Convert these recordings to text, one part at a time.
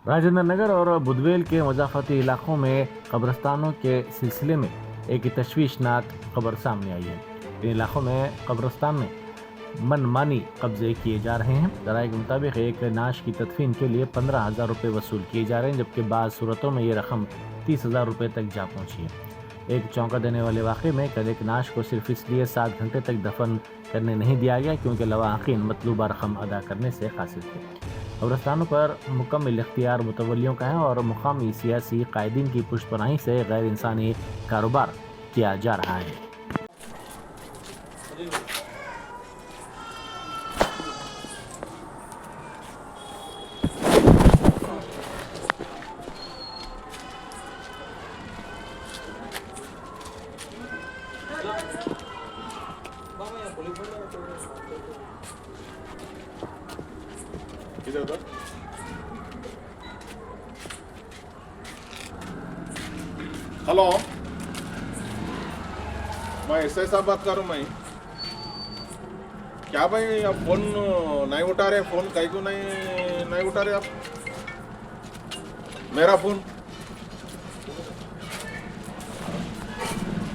राजेंद्र नगर और बुधवेल के मुजाफती इलाकों में कब्रिस्तानों के सिलसिले में एक तशवीशनाक खबर सामने आई है। इन इलाकों में कब्रिस्तान में मनमानी कब्जे किए जा रहे हैं। जराये के मुताबिक एक नाश की तदफीन के लिए 15,000 रुपये वसूल किए जा रहे हैं, जबकि बाद सूरतों में ये रकम 30,000 रुपये तक जा पहुंची है। एक चौंका देने वाले वाक़े में कल एक नाश को सिर्फ इसलिए 7 घंटे तक दफन करने नहीं दिया गया क्योंकि लवाहिकीन मतलूबा रकम अदा करने से कासिर थे। कब्रिस्तानों पर मुकम्मल इख्तियार मुतवल्लियों का है और मुकामी सियासी कायदीन की पुष्पनाही से गैर इंसानी कारोबार किया जा रहा है। हेलो, मैं एसआई साहब बात कर रहा हूँ। मैं क्या भाई, आप फोन नहीं उठा रहे? फोन कहीं को नहीं उठा रहे आप? मेरा फोन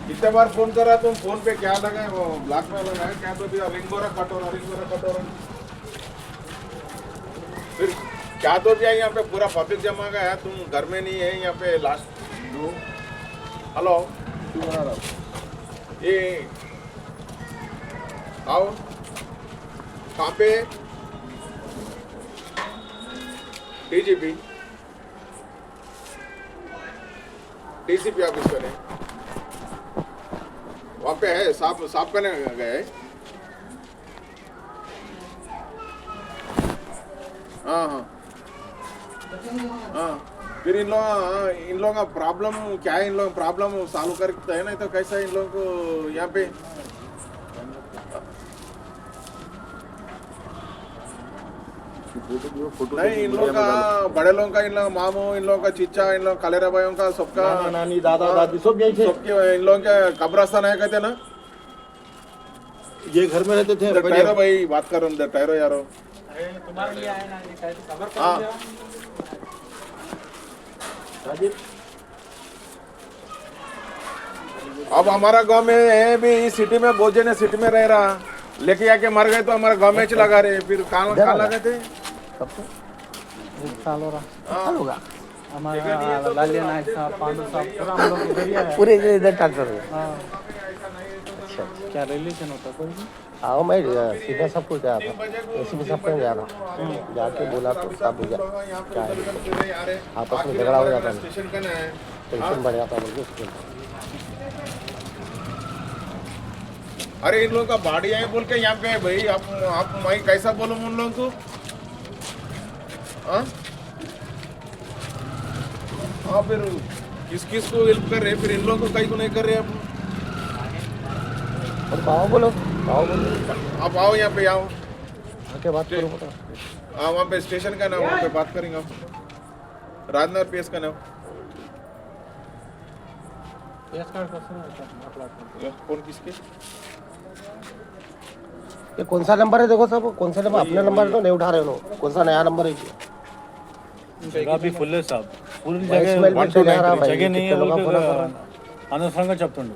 कितने बार फोन कर रहा तुम? फोन पे क्या लगा है? वो ब्लॉक में लगा है क्या? तो भी रिंग हो रहा, कटोरा फिर क्या तो भी यहाँ पे पूरा पब्लिक जमा गया है। तुम घर में नहीं है यहाँ पे लास्ट। हेलो, ये आओ, कहाँ पे? डीजीपी डीसीपी ऑफिस पे वहाँ पे है। साफ करने गए। हाँ, फिर इन लोगों का प्रॉब्लम क्या है? इन लोगों का प्रॉब्लम सॉल्व करते हैं, नहीं तो कैसा इन लोगों को यहाँ पे नहीं, इन लोगों का बड़े लोगों का, इन लोगों का मामू, इन लोगों का चिच्चा, इन लोगों कलेरा भाइयों का, सबका नानी दादा दादी सब गए थे। सबके इन लोगों के कब्रिस्तान है कहते ना। ये घर में रहते थे। टैरो भाई बात कर रहा हूँ, टैरो यारो तुम्हारे लिए आए ना, ये खबर हाँ। अब हमारा गांव में है भी, इस सिटी में बहुत जने सिटी में रह रहा, लेके आके मर गए तो हमारे गांव में लगा रहे। फिर कहाँ लगे थे? साल हो रहा हमारा लालिया नायक साहब, पांडु साहब, पूरा हम लोग इधर ही है। पूरे इधर ट्रांसफर हुए। हाँ, अच्छा, क्या रिलेशन होता कोई? आओ, मैं सीधा सबको गया था, एसीपी साहब पे गया था। जाके बोला तो साहब भैया क्या है, आपस में झगड़ा हो जाता है, टेंशन बढ़ जाता है उसके। अरे इन लोगों का बाड़ी है बोल के यहाँ पे भाई, आप मैं कैसा बोलूं उन लोगों को? हाँ, फिर किस को हेल्प कर रहे? फिर इन लोगों को कहीं को नहीं कर रहे आप? आओ बोलो, आप आओ यहाँ पे, आओ आके बात करो। हाँ, वहाँ पे स्टेशन का नाम, वहाँ पे बात करेंगे आप। राजनगर पीएस का नाम। कौन किसके? ये कौन सा नंबर है? देखो सब कौन सा नंबर, अपना नंबर तो नहीं उठा रहे हो। कौन सा नया नंबर है? जगह भी फुल है साहब, पूरी जगह नहीं है बोल के అనవసరంగా చెప్తుండు।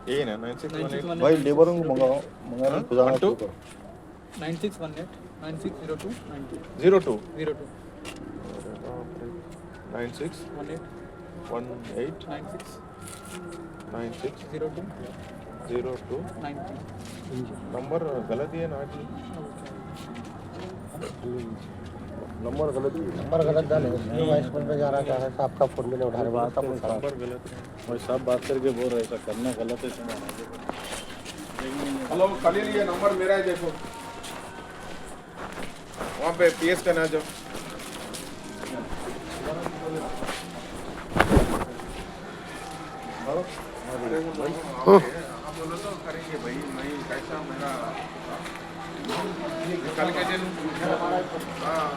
यही ना 9618 भाई लेबर मंगाओ 9618 9602 02 02 9618 96 96 02 02 90। नंबर गलत ही है ना जी? नंबर गलत ही नंबर गलत डाले, वॉइस कॉल पे जा रहा क्या है? आपका फोन भी नहीं उठा रहे। बात नंबर गलत है, और सब बात करके बोल रहे ऐसा करना गलत है। हेलो खलील, ये नंबर मेरा है, देखो वहाँ पे पीएस का ना जाओ। आप बोलो तो करेंगे भाई, मैं कैसा मेरा कल के दिन हाँ।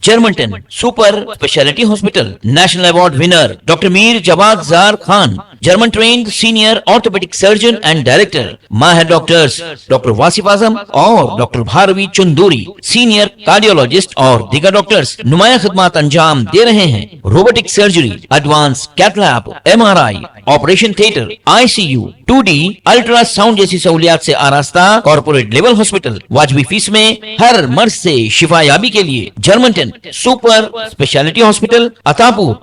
German 10 super speciality hospital, national award winner doctor Mir Jawad Zar Khan, German trained senior orthopaedic surgeon and director, माहिर डॉक्टर्स डॉक्टर वासिफ आजम और doctor Bharavi Chanduri, senior cardiologist और दीगर डॉक्टर्स नुमाया खिदमत अंजाम दे रहे हैं। Robotic surgery, advance cath lab, MRI, operation theatre, ICU, 2D ultrasound जैसी सहूलियात से आरास्ता कॉर्पोरेट लेवल हॉस्पिटल। वाजबी फीस में हर मर्ज से शिफायाबी के लिए German 10 super speciality hospital, Attapur,